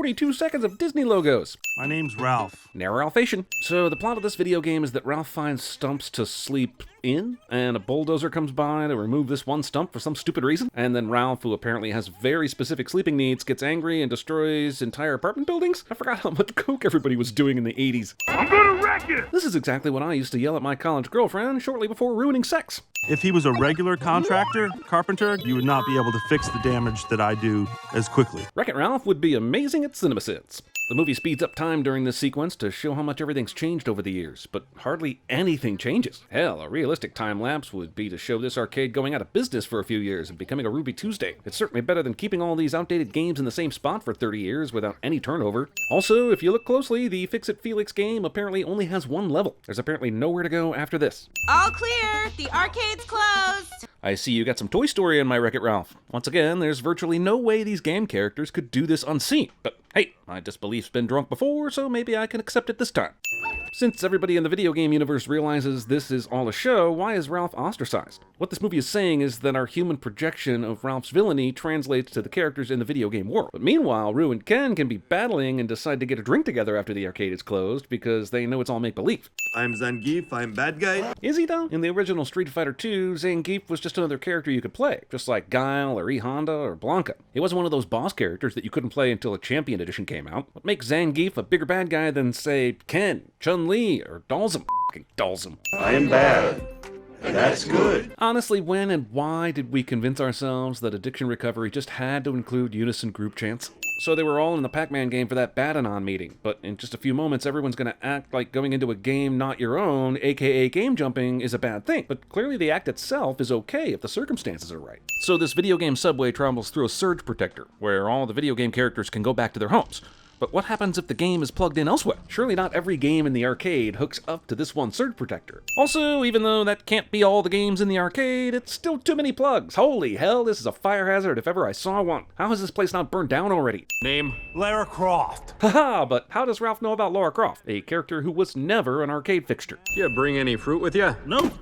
42 seconds of Disney logos. My name's Ralph. Narralphation. So the plot of this video game is that Ralph finds stumps to sleep in, and a bulldozer comes by to remove this one stump for some stupid reason, and then Ralph, who apparently has very specific sleeping needs, gets angry and destroys entire apartment buildings? I forgot how much coke everybody was doing in the 80s. I'm gonna wreck it! This is exactly what I used to yell at my college girlfriend shortly before ruining sex. If he was a regular carpenter, you would not be able to fix the damage that I do as quickly. Wreck-It Ralph would be amazing at CinemaSins. The movie speeds up time during this sequence to show how much everything's changed over the years, but hardly anything changes. Hell, a realistic time-lapse would be to show this arcade going out of business for a few years and becoming a Ruby Tuesday. It's certainly better than keeping all these outdated games in the same spot for 30 years without any turnover. Also, if you look closely, the Fix-It Felix game apparently only has one level. There's apparently nowhere to go after this. All clear! The arcade's closed! I see you got some Toy Story in my Wreck-It Ralph. Once again, there's virtually no way these game characters could do this unseen, but hey, my disbelief's been drunk before, so maybe I can accept it this time. Since everybody in the video game universe realizes this is all a show, why is Ralph ostracized? What this movie is saying is that our human projection of Ralph's villainy translates to the characters in the video game world. But meanwhile, Roo and Ken can be battling and decide to get a drink together after the arcade is closed because they know it's all make-believe. I'm Zangief, I'm bad guy. Is he though? In the original Street Fighter II, Zangief was just another character you could play, just like Guile or E Honda or Blanca. He wasn't one of those boss characters that you couldn't play until a Champion Edition came out. What makes Zangief a bigger bad guy than, say, Ken, Chun-Li, or Dalsum? Fucking Dalsum. I am bad. And that's good. Honestly, when and why did we convince ourselves that addiction recovery just had to include unison group chants? So they were all in the Pac-Man game for that Badanon meeting, but in just a few moments everyone's gonna act like going into a game not your own, aka game jumping, is a bad thing. But clearly the act itself is okay if the circumstances are right. So this video game subway travels through a surge protector, where all the video game characters can go back to their homes. But what happens if the game is plugged in elsewhere? Surely not every game in the arcade hooks up to this one surge protector. Also, even though that can't be all the games in the arcade, it's still too many plugs. Holy hell, this is a fire hazard if ever I saw one. How has this place not burned down already? Name? Lara Croft. Haha, but how does Ralph know about Lara Croft, a character who was never an arcade fixture? You bring any fruit with you? Nope.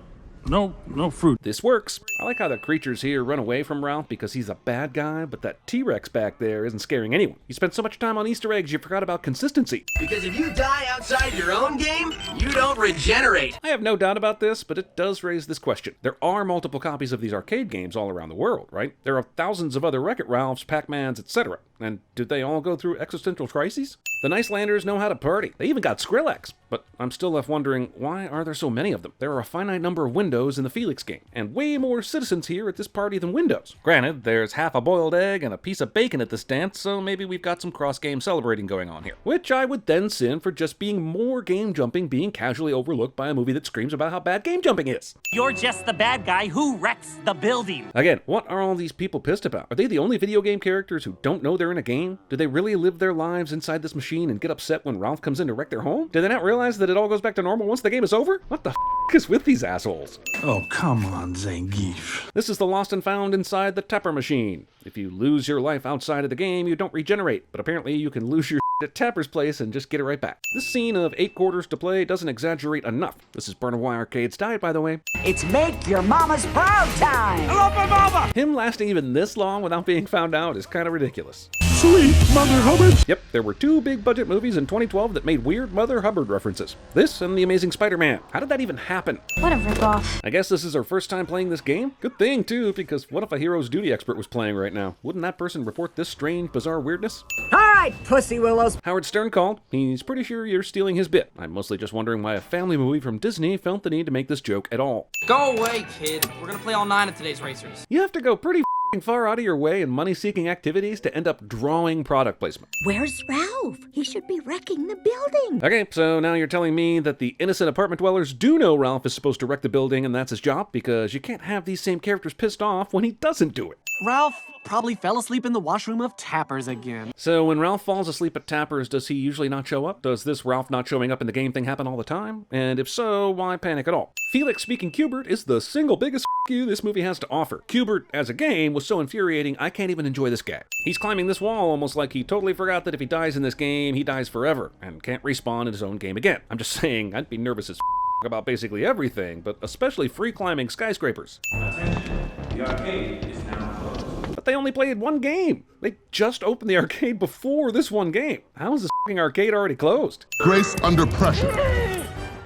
No fruit. This works. I like how the creatures here run away from Ralph because he's a bad guy, but that T-Rex back there isn't scaring anyone. You spent so much time on Easter eggs, you forgot about consistency. Because if you die outside your own game, you don't regenerate. I have no doubt about this, but it does raise this question. There are multiple copies of these arcade games all around the world, right? There are thousands of other Wreck-It Ralphs, Pac-Mans, etc. And did they all go through existential crises? The Nicelanders know how to party. They even got Skrillex. But I'm still left wondering, why are there so many of them? There are a finite number of windows in the Felix game, and way more citizens here at this party than windows. Granted, there's half a boiled egg and a piece of bacon at this dance, so maybe we've got some cross-game celebrating going on here. Which I would then sin for just being more game jumping being casually overlooked by a movie that screams about how bad game jumping is. You're just the bad guy who wrecks the building. Again, what are all these people pissed about? Are they the only video game characters who don't know they're in a game? Do they really live their lives inside this machine and get upset when Ralph comes in to wreck their home? Do they not realize that it all goes back to normal once the game is over? What the is with these assholes? Oh, come on, Zangief. This is the lost and found inside the Tapper machine. If you lose your life outside of the game, you don't regenerate, but apparently you can lose your at Tapper's place and just get it right back. This scene of 8 quarters to play doesn't exaggerate enough. This is part of why arcades died, by the way. It's make your mama's proud time. I love my mama! Him lasting even this long without being found out is kind of ridiculous. Sweet Mother Hubbard. Yep, there were 2 big budget movies in 2012 that made weird Mother Hubbard references. This and The Amazing Spider-Man. How did that even happen? What a ripoff. I guess this is our first time playing this game? Good thing, too, because what if a Heroes Duty expert was playing right now? Wouldn't that person report this strange, bizarre weirdness? All right, Pussy Willows. Howard Stern called. He's pretty sure you're stealing his bit. I'm mostly just wondering why a family movie from Disney felt the need to make this joke at all. Go away, kid. We're gonna play all 9 of today's racers. You have to go pretty far out of your way in money-seeking activities to end up drawing product placement. Where's Ralph? He should be wrecking the building. Okay, so now you're telling me that the innocent apartment dwellers do know Ralph is supposed to wreck the building and that's his job, because you can't have these same characters pissed off when he doesn't do it. Ralph probably fell asleep in the washroom of Tapper's again. So when Ralph falls asleep at Tapper's, does he usually not show up? Does this Ralph not showing up in the game thing happen all the time? And if so, why panic at all? Felix speaking Q*bert is the single biggest you this movie has to offer. Q*bert as a game was so infuriating, I can't even enjoy this guy. He's climbing this wall almost like he totally forgot that if he dies in this game, he dies forever, and can't respawn in his own game again. I'm just saying, I'd be nervous as about basically everything, but especially free climbing skyscrapers. Attention, the arcade is now closed. But they only played one game. They just opened the arcade before this one game. How is this f***ing arcade already closed? Grace under pressure.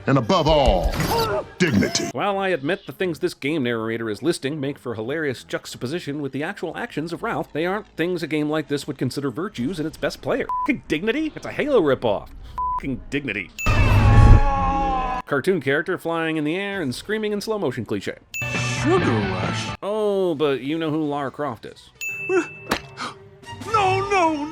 And above all, dignity. While I admit the things this game narrator is listing make for hilarious juxtaposition with the actual actions of Ralph, they aren't things a game like this would consider virtues in its best player. F***ing dignity? It's a Halo ripoff. F***ing dignity. Cartoon character flying in the air and screaming in slow motion cliche. Sugar Rush? Oh, but you know who Lara Croft is. No,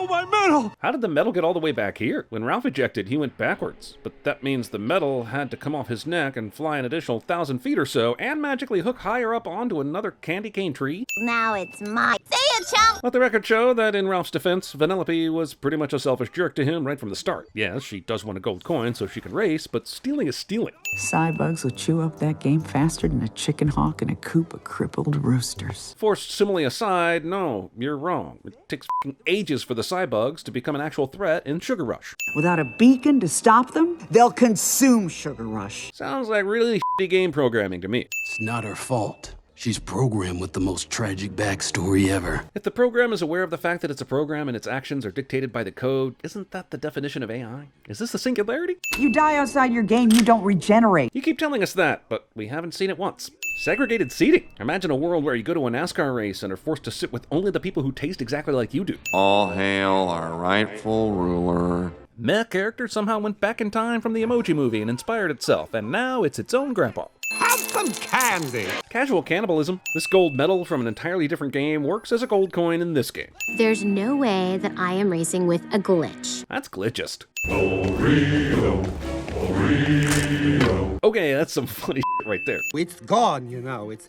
my medal! How did the medal get all the way back here? When Ralph ejected, he went backwards. But that means the medal had to come off his neck and fly an additional 1,000 feet or so, and magically hook higher up onto another candy cane tree. Now it's my... Say it, chump! Let the record show that in Ralph's defense, Vanellope was pretty much a selfish jerk to him right from the start. Yes, she does want a gold coin so she can race, but stealing is stealing. Cybugs will chew up that game faster than a chicken hawk in a coop of crippled roosters. Forced simile aside, no, you're wrong. It takes f***ing ages for the Cybugs to become an actual threat in Sugar Rush. Without a beacon to stop them, they'll consume Sugar Rush. Sounds like really shitty game programming to me. It's not her fault. She's programmed with the most tragic backstory ever. If the program is aware of the fact that it's a program and its actions are dictated by the code, isn't that the definition of AI? Is this the singularity? You die outside your game, you don't regenerate. You keep telling us that, but we haven't seen it once. Segregated seating. Imagine a world where you go to a NASCAR race and are forced to sit with only the people who taste exactly like you do. All hail our rightful ruler. Meh character somehow went back in time from the Emoji Movie and inspired itself, and now it's its own grandpa. Have some candy. Casual cannibalism. This gold medal from an entirely different game works as a gold coin in this game. There's no way that I am racing with a glitch. That's glitchist. Okay, that's some funny shit right there. It's gone, you know. It's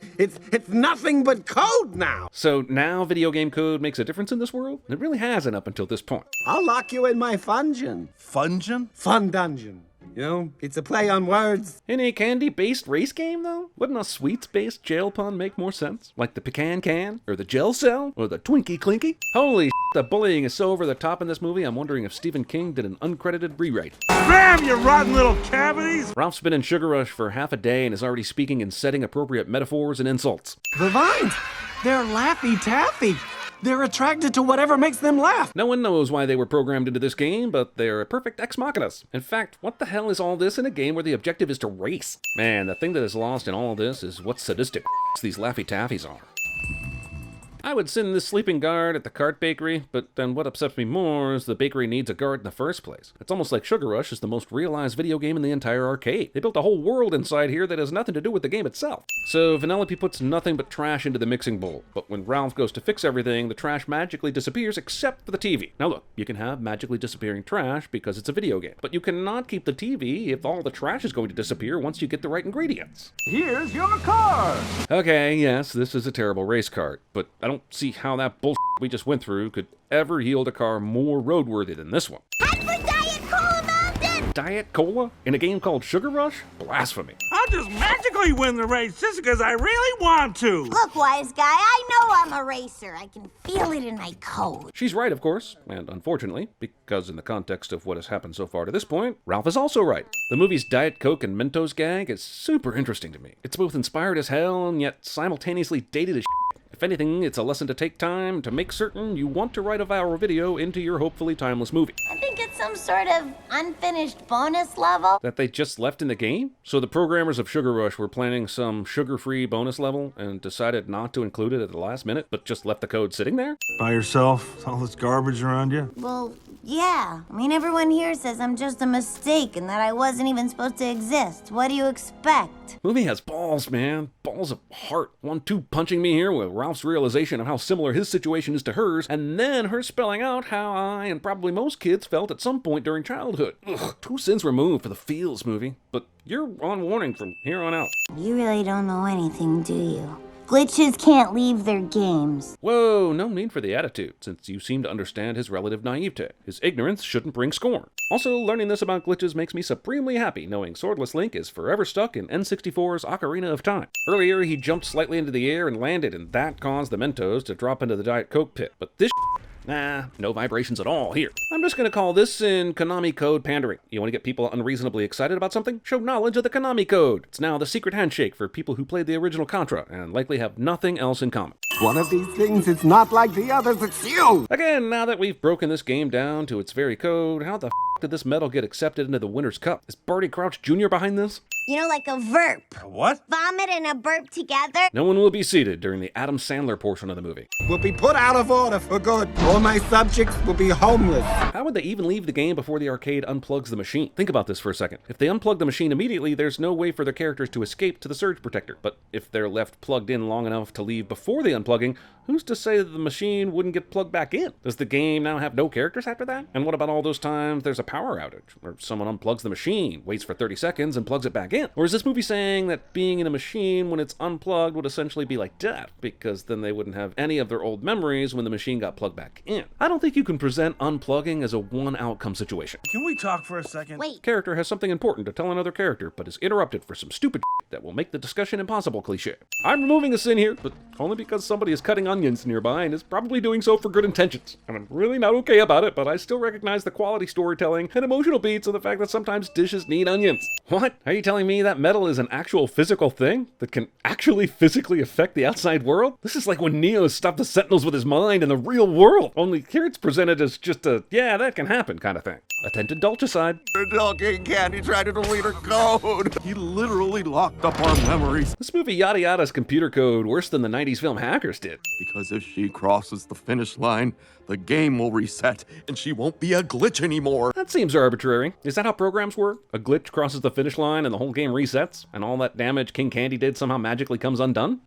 nothing but code now. So now video game code makes a difference in this world? It really hasn't up until this point. I'll lock you in my fungeon. Fungeon? Fun dungeon. You know, it's a play on words. In a candy-based race game, though? Wouldn't a sweets-based jail pun make more sense? Like the pecan can? Or the gel cell? Or the Twinkie Clinky? Holy shit, the bullying is so over the top in this movie, I'm wondering if Stephen King did an uncredited rewrite. Bam, you rotten little cavities! Ralph's been in Sugar Rush for half a day and is already speaking in setting appropriate metaphors and insults. The vines, they're laffy-taffy. They're attracted to whatever makes them laugh. No one knows why they were programmed into this game, but they're perfect ex machinas. In fact, what the hell is all this in a game where the objective is to race? Man, the thing that is lost in all this is what sadistic these Laffy Taffies are. I would send this sleeping guard at the cart bakery, but then what upsets me more is the bakery needs a guard in the first place. It's almost like Sugar Rush is the most realized video game in the entire arcade. They built a whole world inside here that has nothing to do with the game itself. So Vanellope puts nothing but trash into the mixing bowl, but when Ralph goes to fix everything, the trash magically disappears except for the TV. Now look, you can have magically disappearing trash because it's a video game, but you cannot keep the TV if all the trash is going to disappear once you get the right ingredients. Here's your car. Okay, yes, this is a terrible race cart, but I don't see how that bullshit we just went through could ever yield a car more roadworthy than this one. Head for Diet Cola Mountain! Diet Cola? In a game called Sugar Rush? Blasphemy. I'll just magically win the race just because I really want to. Look, wise guy, I know I'm a racer. I can feel it in my code. She's right, of course, and unfortunately, because in the context of what has happened so far to this point, Ralph is also right. The movie's Diet Coke and Mentos gag is super interesting to me. It's both inspired as hell and yet simultaneously dated as shit. If anything, it's a lesson to take time to make certain you want to write a viral video into your hopefully timeless movie. I think it's some sort of unfinished bonus level. That they just left in the game? So the programmers of Sugar Rush were planning some sugar-free bonus level and decided not to include it at the last minute, but just left the code sitting there? By yourself, with all this garbage around you? Well, yeah. I mean, everyone here says I'm just a mistake and that I wasn't even supposed to exist. What do you expect? Movie has balls, man. Balls of heart. 1-2 punching me here with Ralph's realization of how similar his situation is to hers, and then her spelling out how I and probably most kids felt at some point during childhood. Ugh, 2 sins removed for the Feels movie, but you're on warning from here on out. You really don't know anything, do you? Glitches can't leave their games. Whoa, no need for the attitude, since you seem to understand his relative naivete. His ignorance shouldn't bring scorn. Also, learning this about glitches makes me supremely happy, knowing Swordless Link is forever stuck in N64's Ocarina of Time. Earlier, he jumped slightly into the air and landed, and that caused the Mentos to drop into the Diet Coke pit. But this nah, no vibrations at all here. I'm just gonna call this in Konami code pandering. You want to get people unreasonably excited about something? Show knowledge of the Konami code. It's now the secret handshake for people who played the original Contra and likely have nothing else in common. It's one of these things. It's not like the others. It's you. Again, now that we've broken this game down to its very code, how the f did this medal get accepted into the Winner's Cup? Is Barty Crouch Jr. behind this? You know, like a verp. What? Vomit and a burp together. No one will be seated during the Adam Sandler portion of the movie. Will be put out of order for good. All my subjects will be homeless. How would they even leave the game before the arcade unplugs the machine? Think about this for a second. If they unplug the machine immediately, there's no way for their characters to escape to the surge protector. But if they're left plugged in long enough to leave before the unplugging, who's to say that the machine wouldn't get plugged back in? Does the game now have no characters after that? And what about all those times there's a power outage, or someone unplugs the machine, waits for 30 seconds, and plugs it back in? Or is this movie saying that being in a machine when it's unplugged would essentially be like death, because then they wouldn't have any of their old memories when the machine got plugged back in? I don't think you can present unplugging as a one-outcome situation. Can we talk for a second? Wait. Character has something important to tell another character, but is interrupted for some stupid that will make the discussion impossible cliché. I'm removing a sin here, but only because somebody is cutting onions nearby and is probably doing so for good intentions. And I'm really not okay about it, but I still recognize the quality storytelling and emotional beats of the fact that sometimes dishes need onions. What? Are you telling me that metal is an actual physical thing that can actually physically affect the outside world? This is like when Neo stopped the Sentinels with his mind in the real world, only here it's presented as just a, yeah, that can happen kind of thing. Attention Dulcicide. King Candy tried to delete her code. He literally locked up our memories. This movie yada yada's computer code worse than the 90s film Hackers did. Because if she crosses the finish line, the game will reset, and she won't be a glitch anymore. That seems arbitrary. Is that how programs work? A glitch crosses the finish line and the whole game resets, and all that damage King Candy did somehow magically comes undone?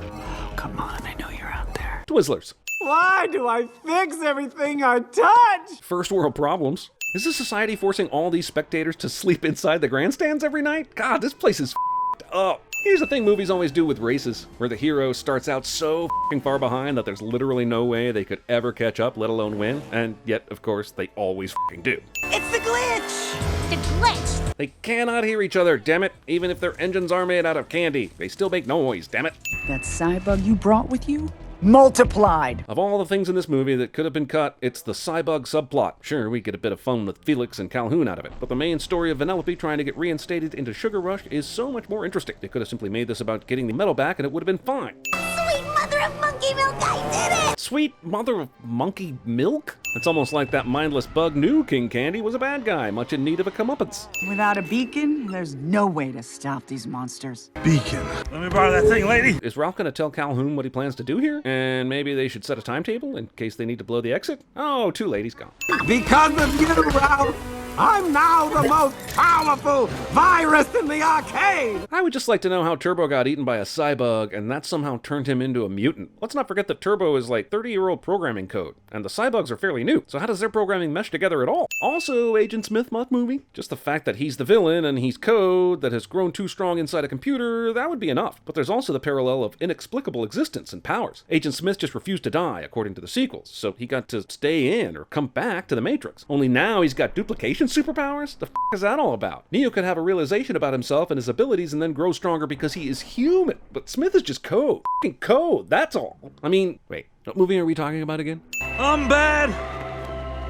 Oh, come on, I know you're out there. Twizzlers. Why do I fix everything I touch? First world problems. Is this society forcing all these spectators to sleep inside the grandstands every night? God, this place is f***ed up. Here's the thing movies always do with races, where the hero starts out so f***ing far behind that there's literally no way they could ever catch up, let alone win. And yet, of course, they always f***ing do. It's the glitch. The glitch. They cannot hear each other, damn it. Even if their engines are made out of candy, they still make noise, damn it. That cybug you brought with you? Multiplied. Of all the things in this movie that could have been cut, it's the Cybug subplot. Sure, we get a bit of fun with Felix and Calhoun out of it, but the main story of Vanellope trying to get reinstated into Sugar Rush is so much more interesting. They could have simply made this about getting the medal back and it would have been fine. Sweet mother of monkey milk, I did it! Sweet mother of monkey milk? It's almost like that mindless bug knew King Candy was a bad guy, much in need of a comeuppance. Without a beacon, there's no way to stop these monsters. Beacon. Let me borrow that thing, lady. Is Ralph gonna tell Calhoun what he plans to do here? And maybe they should set a timetable in case they need to blow the exit? Oh, too late, he's gone. Because of you, Ralph, I'm now the most powerful virus in the arcade! I would just like to know how Turbo got eaten by a Cybug and that somehow turned him into a mutant. Let's not forget that Turbo is like 30-year-old programming code, and the Cybugs are fairly new, so how does their programming mesh together at all? Also, Agent Smith mutt movie? Just the fact that he's the villain and he's code that has grown too strong inside a computer, that would be enough. But there's also the parallel of inexplicable existence and powers. Agent Smith just refused to die, according to the sequels, so he got to stay in or come back to the Matrix. Only now he's got duplication superpowers? The f*** is that all about? Neo could have a realization about himself and his abilities and then grow stronger because he is human. But Smith is just code. F***ing code, that's all. I mean, wait, what movie are we talking about again? I'm bad.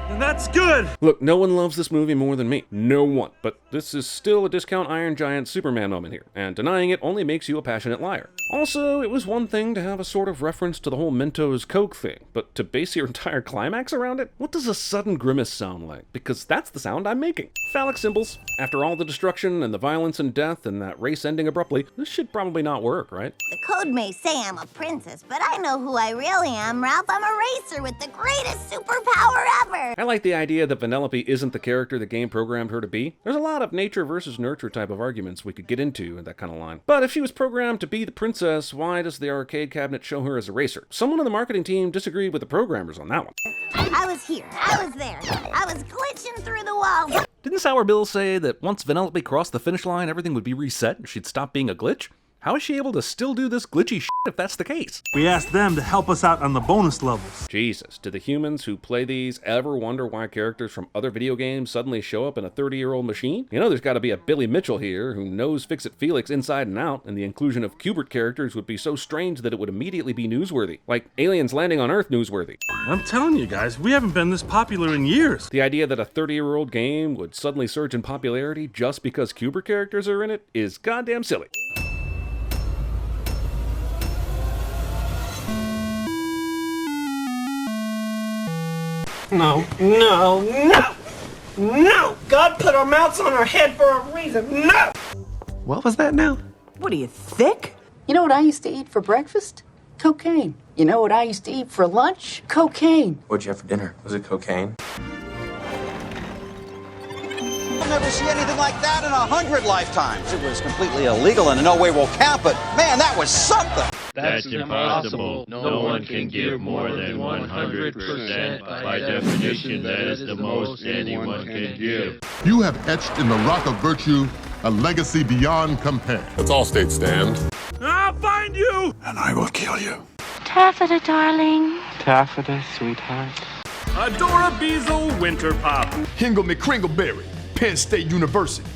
And that's good. Look, no one loves this movie more than me. No one. But this is still a discount Iron Giant Superman moment here, and denying it only makes you a passionate liar. Also, it was one thing to have a sort of reference to the whole Mentos Coke thing, but to base your entire climax around it? What does a sudden grimace sound like? Because that's the sound I'm making. Phallic symbols. After all the destruction and the violence and death and that race ending abruptly, this should probably not work, right? The code may say I'm a princess, but I know who I really am, Ralph. I'm a racer with the greatest superpower ever. I like the idea that Vanellope isn't the character the game programmed her to be. There's a lot of nature versus nurture type of arguments we could get into in that kind of line. But if she was programmed to be the princess, why does the arcade cabinet show her as a racer? Someone on the marketing team disagreed with the programmers on that one. I was here. I was there. I was glitching through the walls. Didn't Sour Bill say that once Vanellope crossed the finish line, everything would be reset and she'd stop being a glitch? How is she able to still do this glitchy shit if that's the case? We asked them to help us out on the bonus levels. Jesus, do the humans who play these ever wonder why characters from other video games suddenly show up in a 30-year-old machine? You know there's got to be a Billy Mitchell here who knows Fix-It Felix inside and out, and the inclusion of Kubert characters would be so strange that it would immediately be newsworthy. Like aliens landing on Earth newsworthy. I'm telling you guys, we haven't been this popular in years. The idea that a 30-year-old game would suddenly surge in popularity just because Kubert characters are in it is goddamn silly. No, no, no! No! God put our mouths on our head for a reason. No! What was that now? What are you, thick? You know what I used to eat for breakfast? Cocaine. You know what I used to eat for lunch? Cocaine. What'd you have for dinner? Was it cocaine? I'll never see anything like that in 100 lifetimes. It was completely illegal and in no way will count, but man, that was something. That's impossible. No one can give more than 100%. By definition, that is the most anyone can give. You have etched in the rock of virtue a legacy beyond compare. Let's all state stand. I'll find you! And I will kill you. Taffeta, darling. Taffeta, sweetheart. Adora Beazle Winter Pop. Hingle McCringleberry, Penn State University.